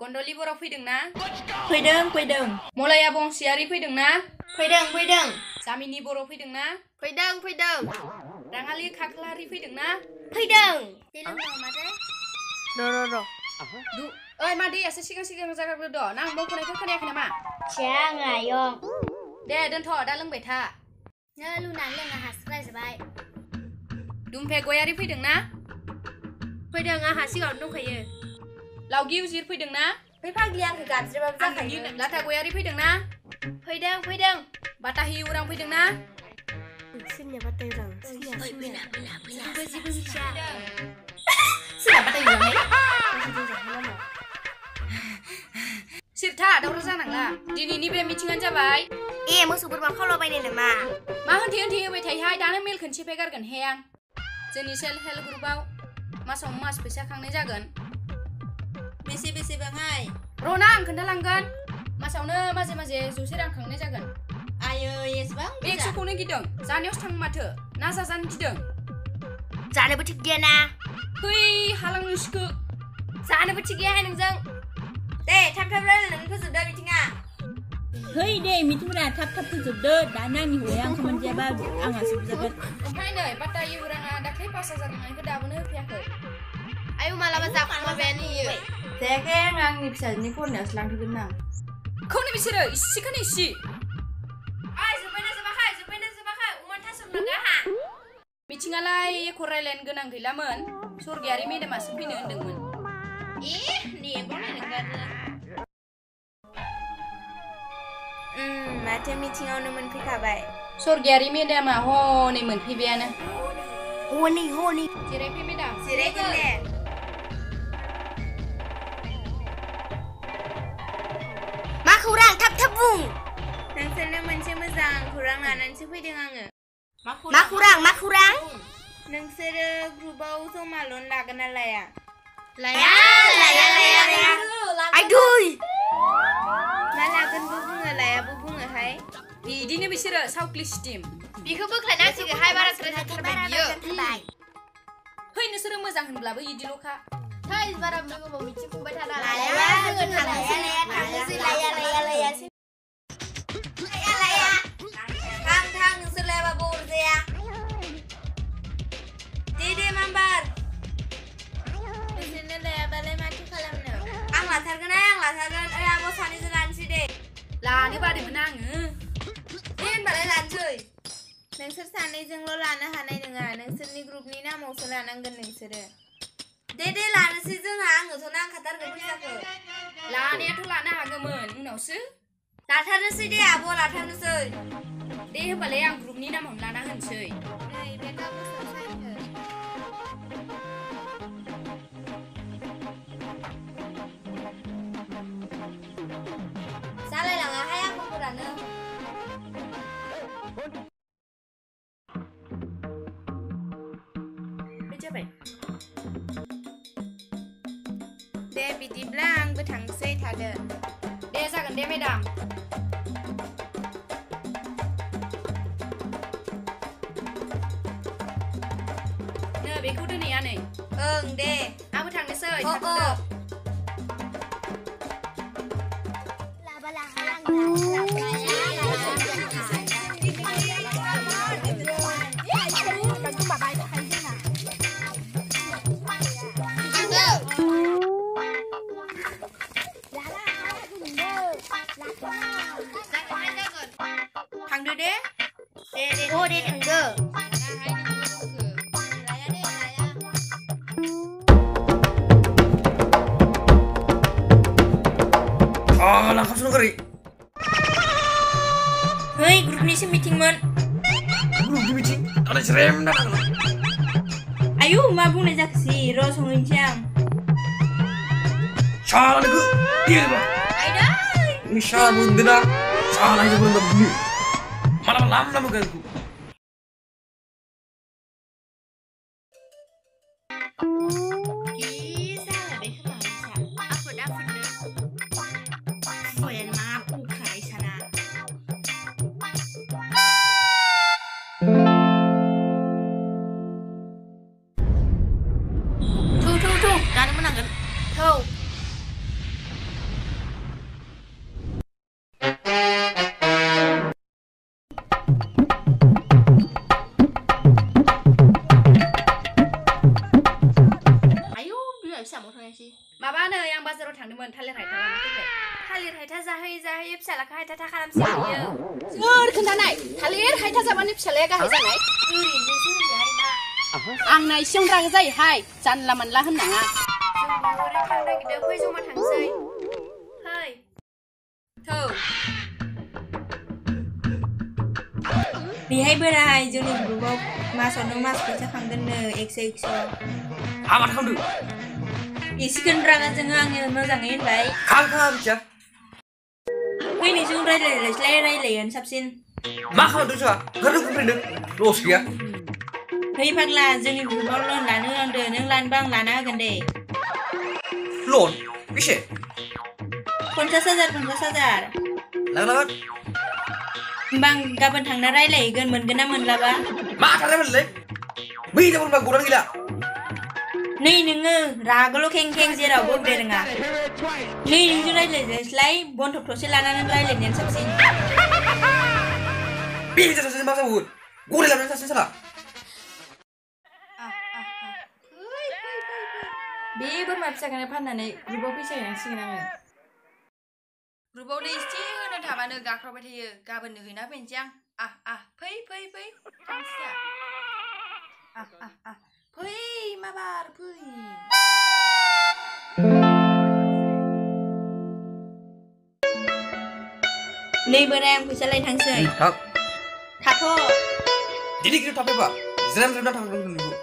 गन्दलि बर' फैदोंना? फैदों। मलाया बंसियारि फैदोंना? फैदों। जामिनि बर' फैदोंना? फैदों। राङालि खाख्लारि फैदोंना? फैदों। र'। ओइ मा दैयासो सिगां जागारग्रोद' ना आं मावख'नायखौ खोनायाखै नामा? थिया आङो आयं। दे दोनथ' दा लोंबाय था। लुनानै लोङा हास्रायजोबाय। दुमफे गयारि फैदोंना? फैदों आंहा सिगाङावनो दंखायो। लावगि उजिर फैदोंना? फै फाग्लि आंखौ गाबज्रिबाबो जाखायो। लाथा गयारि फैदोंना? फैदों। बाटाहि उरां फैदोंना? सोरनिया बाटाय उरां? जेबो मिथिया। सोरना बाटाय उरांहाय? सिरथा दावराव जानांला। दिनैनि बे मिथिङानो जाबाय मोसौ बोरमा खावलाबायनाय नामा? मा होनथे होबाय थायोहाय दानो मेल खोनसे गारगोन हे आं। जोंनि सेल्फ हेल्प ग्रुपआव मासाव मास फैसा खांनाय जागोन। बेसे बाङाय? र'ना आं खोन्थालांगोन। मासावनो माजे 100 रां खांनाय जागोन। आयै एसेबां बे 100खौनो गिदों। जानायावसो थाङो माथो। ना जाजानो गिदों। जानोबो थिग गैयाना। है हालां नोंसिखो। जानोबो थिग गैयाहाय नोंजों। दे थाब रायलायनानै फोजोबदो मिथिङा। है दे मिथिंफोरा थाब फोजोबदो। दानो आंनि हौवाया ओंखाम मोनजायाबा आंहासो बुजागोन। ओमफ्राय नै बाटाय उराङा दाख्लै 5000 होनायखौ दाबोनो होफैयाखै। आयौ मालाबा जाखुमाबायानो इयो। जायाखै आंनि फिसाजोनि फरायनायावसो लांथ'गोन ना। खौनो बिसोरो इसिखौनो इसे। जोब्बायना अमा थासोमनांगौ आहा। मिथिङालाय एख' रायलायनो गोनां गैलामोन। सरगियारि मेदामासो फैनो होनदोंमोन। माथो मिथिङावनो मोनफैखाबाय। सरगियारि मेदामा हनै मोनफैबायानो। हनै जिरायफै मेदाम। जिरायगोन दे। मा खौरां थाब बुं। नोंसोरनो मोनसे मोजां खौरां लानानैसो फैदों आङो। मा खौरां? नोंसोरो ग्रुपआव जमा लन लागोन ना लाया? लाया। आइदै मा लागोनबो बुङो लायाबो बुङोहाय। बिदिनो बिसोरो सावक्लि स्टिम। बेखौ बोख्लायनांसिगोनहाय बारा जाथारबाय बियो। है नोंसोरो मोजां होनब्लाबो इदिल'खा। बारा गोबाव मिथिं खुंबाय थाना लाया थां नोंसोर लायाबाबो अरजाया। दे माम्बार। नोंसोरनो लायाबालाय माथो खालामनो? आं लाथारगोन। ओइ आब' सानैजों लानोसै दे। लानो बादोंमोन आङो। दे होनबालाय लानोसै। नोंसोर सानैजोंल' लानो हानाय नङा। नोंसोरनि ग्रुपनि नामावसो लानांगोन नोंसोरो। दे लानोसै जोंहा। आंनोथ' नांखाथारगोन फैसाखौ। लानायाथ' लानो हागौमोन उनावसो। लाथारनोसै दे आब' लाथारनोसै। दे होमबालाय आं ग्रुपनि नामावनो लाना होनोसै। नै बे कागजखौ सायखो। जालायलाङाहाय आखलफोरानो। जाबाय। दे बिदिब्ला आंबो थांसै थादो। दे जागोन दे मेदाम। बेखौ दोनै आनै। ओं दे। आंबो थांनोसै। थांदो दे। दे थांदो। लांखाम सुनगारि। है ग्रुपनिसो मिटिंमोन। ग्रुपनि मिटिं? दालाय ज्रेम ना थांनो? आयु मा बुंनाय जाखोसै र' संहैनोसै आं। साला नोंखौ देबा। आयदै ini salah bundena salah itu bunda bumi malah lama bukanku थांनायसै माबा नै आं बाजाराव थांदोंमोन थालिर हायथा लाना फैबाय थालिर हायथा जाहोयो फिसालाखौ हायथा खालामसै बियो सोर खोन्थानाय थालिर हायथा जाबानो फिसालाया गाहाय जानाय ओरैनोसो होनजाहाय मा आंना इसेयावनो रागा जायोहाय जानला मोनला होननाङा जों बिहरै थांनो नागिरदों फै जमा थांसै फै थौ बेहाय बोराय जोंनि ग्रुपाव मासावनो मास फैसा खांगोननो 100 हामा खालामदो एसेखौनो रागा जोङो आङो मोजाङै होनबाय खालाम बिचा फैनो जों रायलायनो साबसिन मा खालामदों जोंहा गोरलै गुरफैदों लस गैया फै फाग्ला जोंनि ग्रुपाव लन लानो होनदों नों लानोबा आं लाना होगोन दे लन बेसे 50,000 लागोन होमबा आं गाबोन थांना रायलायहैगोन मोनगोन ना मोनलाबा मा थारायमोनलै बै जाबोनबा गौरां गैला नै नोङो रागोल' खें जेरावबो उदै रोङा नै नोंजों रायलायस्लाय बन्थब थसे लानानै रायलायनायानो साबसिन बे जासासो मा जाबावगोन गराय लानानै सासे साला बे बोरमा फिसाखौनो फाननानै ग्रुपाव फैसा हैनांसिगोन आङो ग्रुपाव दै एसे होनो थाबानो गाख्रावबाय थायो गाबोननो हैना फैनोसै आं फै थांसै फै माबार फै नै बोराय आं फैसा लायनो थांसै थां थाथ' दिनै गिदिर थाफैबा जिरायना थांगोन नोंखौ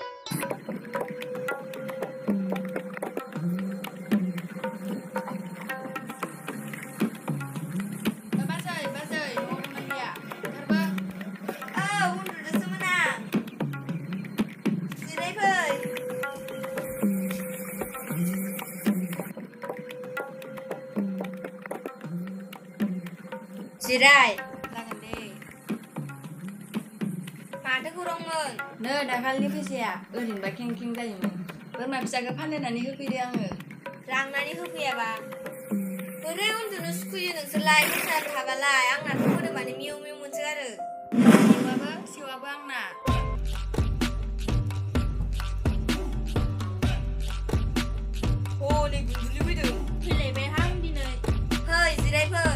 जिराय जागोन दे माथो खौरांमोन नो दाखालिनि फैसाया ओरैनोबा खें जायोमोन बोरमा फिसाखौ फाननानै होफैदो आङो लांनानै होफैयाबा बोरै उन्दुनो सुखुयो नोंसोरलाय मोसानो थाबालाय आंनाथ' मोदोमानो मिउ मोनसोगारो सेवाबो आंना हनै गुन्दुलि फैदों फैलायबाय हां दिनै फै जिराय फै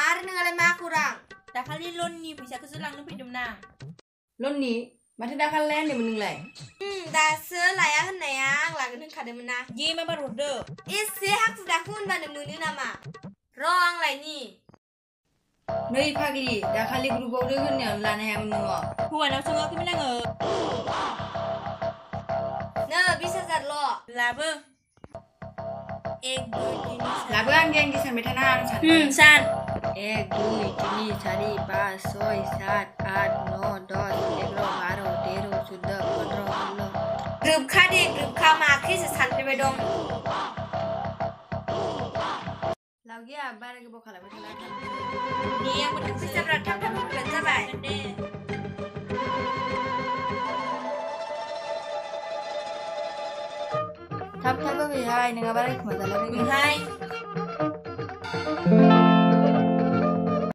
आरो नोंहालाय मा खौरां दाखालि लननि फैसाखौसो लांनो फैदोंमोन आं लननि माथो दाखालि लाया होनदोंमोन नोंलाय दासो लाया होननाया आं लागोन होनखादोंमोन ना दे माबार हरदो एसे हाखु दाखु होनबानो मोनो नामा र' आं लायनि नै फाग्लि दाखालि ग्रुपावनो होननायावनो लानो हायामोन नोङो हौवानाव सोङाखैमोन आङो नो 20,000ल' लाबो 1 2 3 लाबो आं सानबाय थाना आं सानबाय सान 1 2 3 4 5 6 7 8 9 10 11 12 13 14 15 ग्रोबखा दे ग्रोबखा माखैसो सानफैबाय दं लाव गैया बारा गोबाव खालामबाय थाला दे आंबो थांसै फैसाफ्रा थाब होफैबानो जाबाय दे थाब होफैहाय नङाबा रायखुमा जाला ओमफ्राय